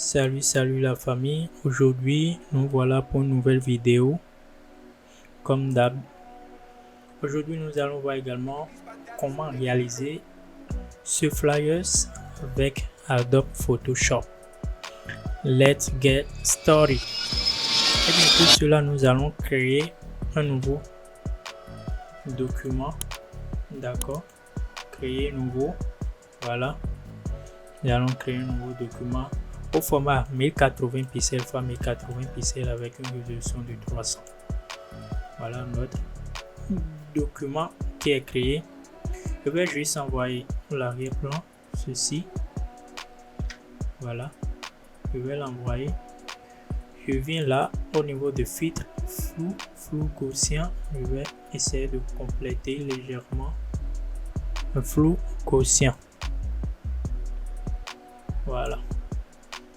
Salut la famille, aujourd'hui nous voilà pour une nouvelle vidéo comme d'hab. Aujourd'hui nous allons voir également comment réaliser ce flyers avec Adobe Photoshop. Let's get started. Et bien pour cela nous allons créer un nouveau document, d'accord, créer nouveau, voilà, nous allons créer un nouveau document au format 1080 pixels x 1080 pixels avec une résolution de 300. Voilà notre document qui est créé. Je vais juste envoyer l'arrière-plan, ceci. Voilà, je vais l'envoyer. Je viens là au niveau de filtre flou gaussien. Je vais essayer de compléter légèrement un flou gaussien. Voilà.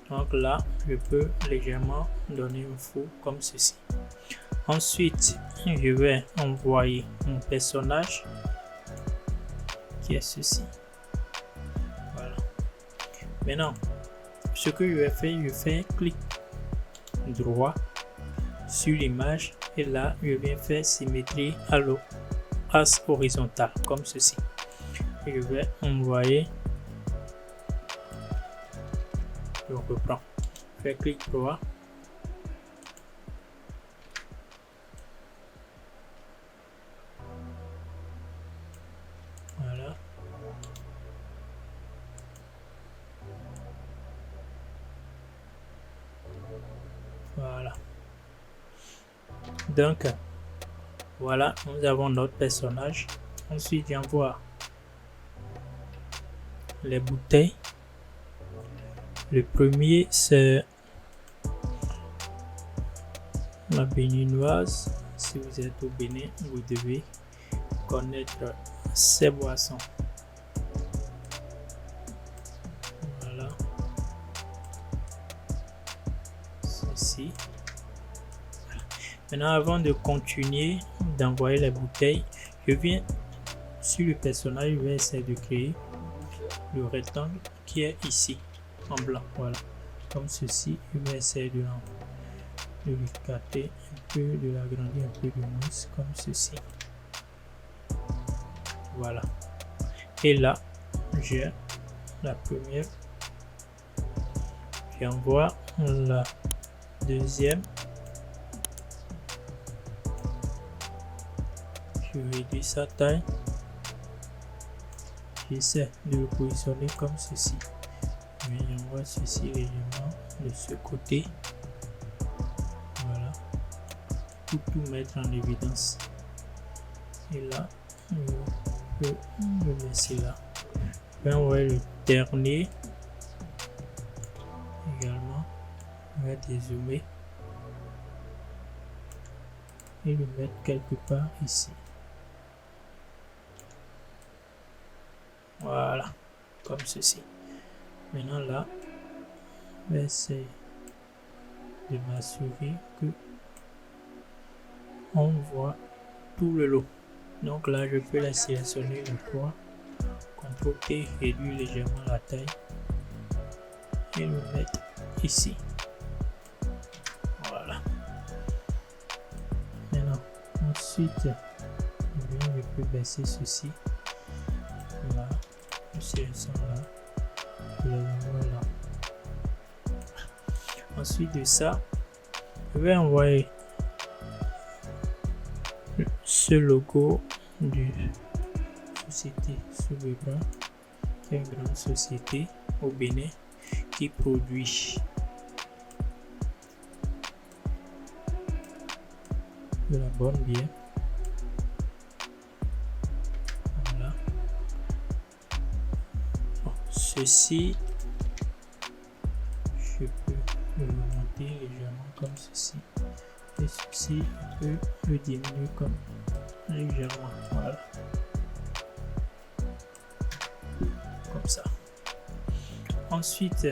Donc là, je peux légèrement donner un flou comme ceci. Ensuite, je vais envoyer mon personnage qui est ceci. Voilà. Maintenant, ce que je vais faire, je fais clic droit sur l'image et là, je viens faire symétrie à l'axe horizontal comme ceci. Et je vais envoyer. Je reprends. Je fais clic droit. Voilà. Voilà. Donc, voilà, nous avons notre personnage. Ensuite, j'envoie les bouteilles. Le premier, c'est la béninoise. Si vous êtes au Bénin, vous devez connaître ces boissons. Voilà. Ceci. Maintenant, avant de continuer d'envoyer les bouteilles, je viens sur le personnage, je vais essayer de créer le rectangle qui est ici en blanc. Voilà, comme ceci. Je vais essayer de l'écarter un peu, de l'agrandir un peu de moins, comme ceci. Voilà. Et là, j'ai la première. J'envoie la deuxième. Je réduis sa taille. J'essaie de le positionner comme ceci. Mais j'envoie ceci légèrement de ce côté. Voilà. Pour tout mettre en évidence. Et là, je peux le laisser là. Je vais envoyer le dernier. Également. Je vais dézoomer. Et le mettre quelque part ici. Voilà, comme ceci. Maintenant là, je vais essayer de m'assurer que on voit tout le lot. Donc là, je peux la sélectionner le poids. CTRL T, réduire légèrement la taille et le mettre ici. Voilà. Maintenant, ensuite, je peux baisser ceci. Là, je sélectionne là. Voilà. Ensuite de ça, je vais envoyer ce logo de société Soubebra, qui est une grande société au Bénin qui produit de la bonne bière. Voilà. Bon, ceci, je peux le monter légèrement comme ceci. Et ceci, je peux le diminuer comme légèrement. Voilà. Comme ça. Ensuite,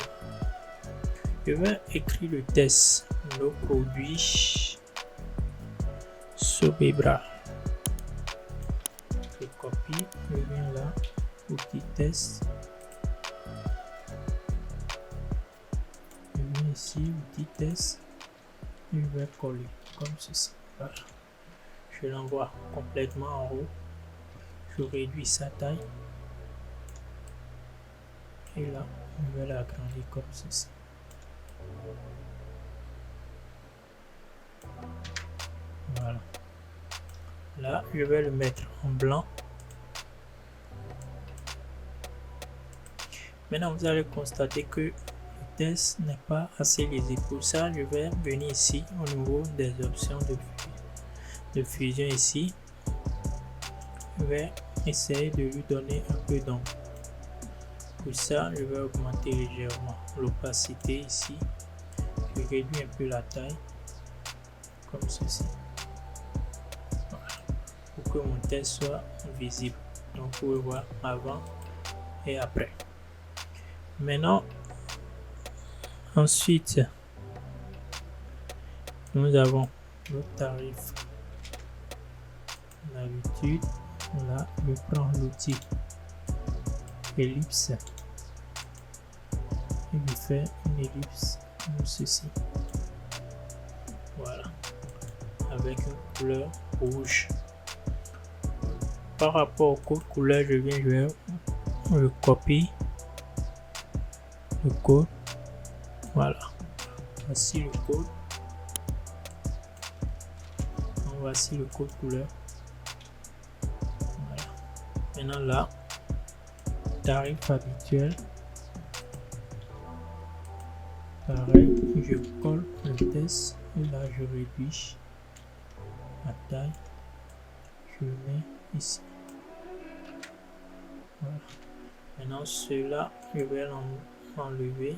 je vais écrire le test. Le produit Soubebra. Je copie, je viens là, outil test. Je ici, outil test, je vais coller comme ceci. Voilà. Je l'envoie complètement en haut. Je réduis sa taille. Et là, je vais l'agrandir comme ceci. Voilà. Là, je vais le mettre en blanc. Maintenant, vous allez constater que le test n'est pas assez lisible. Pour ça, je vais venir ici au niveau des options de fusion ici. Je vais essayer de lui donner un peu d'ombre. Pour ça, je vais augmenter légèrement l'opacité ici. Je réduis un peu la taille, comme ceci. Voilà. Pour que mon test soit visible. Donc, vous pouvez voir avant et après. Maintenant, ensuite, nous avons le tarif. D'habitude, là, je prends l'outil ellipse et je fais une ellipse comme ceci. Voilà, avec une couleur rouge. Par rapport au code couleur, je vais le copier. Le code, voilà, voici le code. Voici le code couleur. Voilà. Maintenant là, tarif habituel. Pareil, je colle le test et là je réduis la taille. Je le mets ici. Voilà. Maintenant celui-là, je vais enlever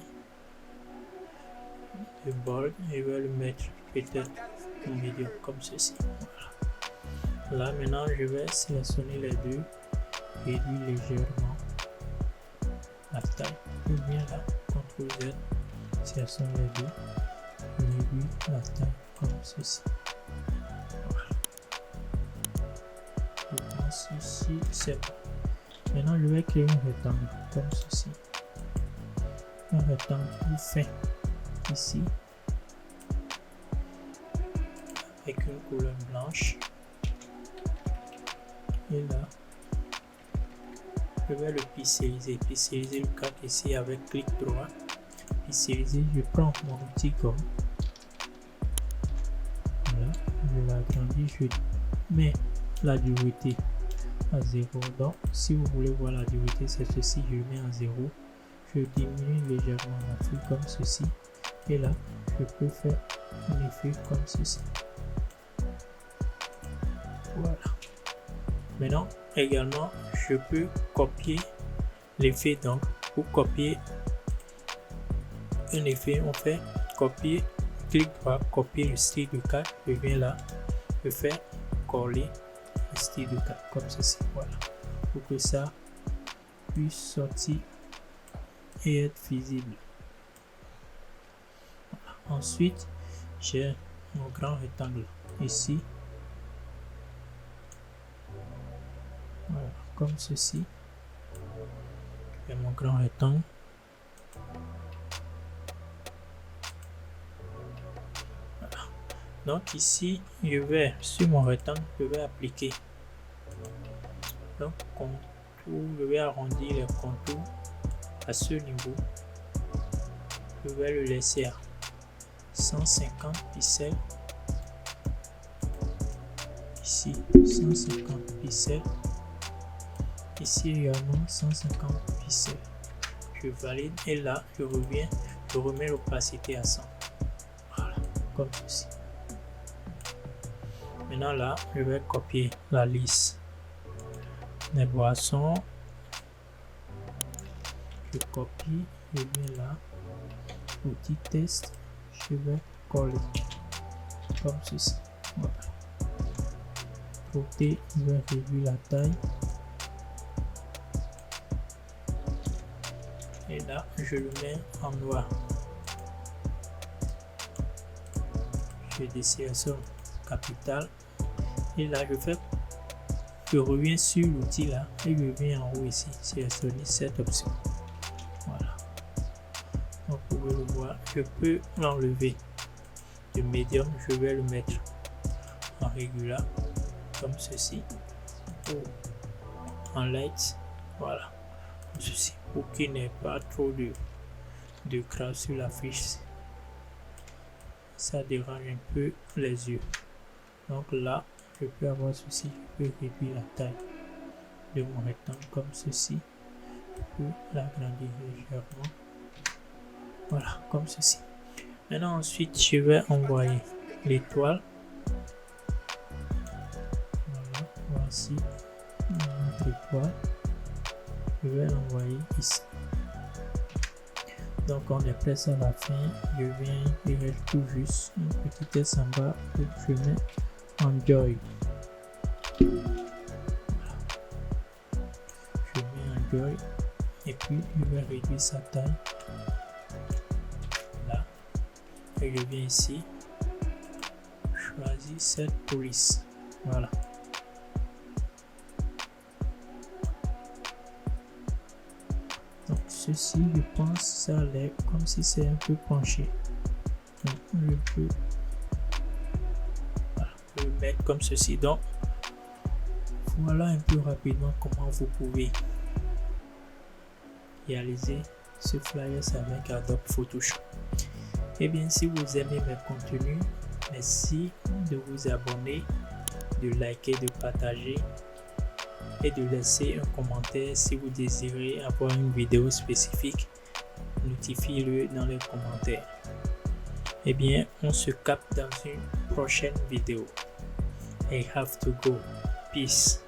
le bold et je vais le mettre peut-être au milieu comme ceci. Voilà. Là maintenant je vais sélectionner les deux, réduire légèrement la taille. Je viens là, CTRL Z, sélectionne les deux, réduire la taille comme ceci. Voilà. Je pense ici c'est bon. Maintenant je vais créer un rectangle comme ceci. Un rectangle plus fin ici avec une couleur blanche et là je vais le pixeliser le cadre ici avec clic droit, pixeliser. Je prends mon outil gomme, voilà, je l'agrandis, je mets la dureté à 0. Donc si vous voulez voir la dureté, c'est ceci, je le mets à 0. Je diminue légèrement la feuille comme ceci et là je peux faire un effet comme ceci. Voilà. Maintenant également je peux copier l'effet. Donc pour copier un effet, on fait copier, clic droit, copier le style de cadre. Je viens là, je fais coller le style de cadre comme ceci. Voilà, pour que ça puisse sortir et être visible. Voilà. Ensuite, j'ai mon grand rectangle ici. Voilà, comme ceci. Et mon grand rectangle. Voilà. Donc ici, je vais sur mon rectangle, je vais appliquer. Donc contour, je vais arrondir les contours à ce niveau. Je vais le laisser à 150 pixels. Ici 150 pixels. Ici également 150 pixels. Je valide et là je reviens, je remets l'opacité à 100. Voilà, comme ceci. Maintenant là, je vais copier la liste des boissons. Je copie, je viens là, outil test, je vais coller comme ceci. Voilà. Côté, je vais réduire la taille. Et là, je le mets en noir. Je désélectionne capital. Et là, je reviens sur l'outil là et je viens en haut ici, sélectionner cette option. Voilà. Donc pour pouvez le voir, je peux l'enlever. De médium, je vais le mettre en régulier comme ceci, ou en light, voilà, comme ceci, pour qu'il n'y ait pas trop de crasse sur la fiche. Ça dérange un peu les yeux. Donc là, je peux avoir ceci, je peux réduire la taille de mon rectangle comme ceci, je peux l'agrandir légèrement, voilà, comme ceci. Maintenant, ensuite, je vais envoyer l'étoile. Voilà, voici notre étoile. Je vais l'envoyer ici. Donc, on est presque à la fin. Je viens, il reste tout juste une petite S en bas que je mets Enjoy. Voilà. Je mets Enjoy et puis je vais réduire sa taille. Là. Et je viens ici. Choisis cette police. Voilà. Donc ceci, je pense, ça a l'air comme si c'est un peu penché. Donc je peux le mettre comme ceci. Donc voilà un peu rapidement comment vous pouvez réaliser ce flyer avec Adobe Photoshop. Et bien, si vous aimez mes contenus, merci de vous abonner, de liker, de partager et de laisser un commentaire. Si vous désirez avoir une vidéo spécifique, notifiez-le dans les commentaires. Et bien, on se capte dans une prochaine vidéo. I have to go. Peace.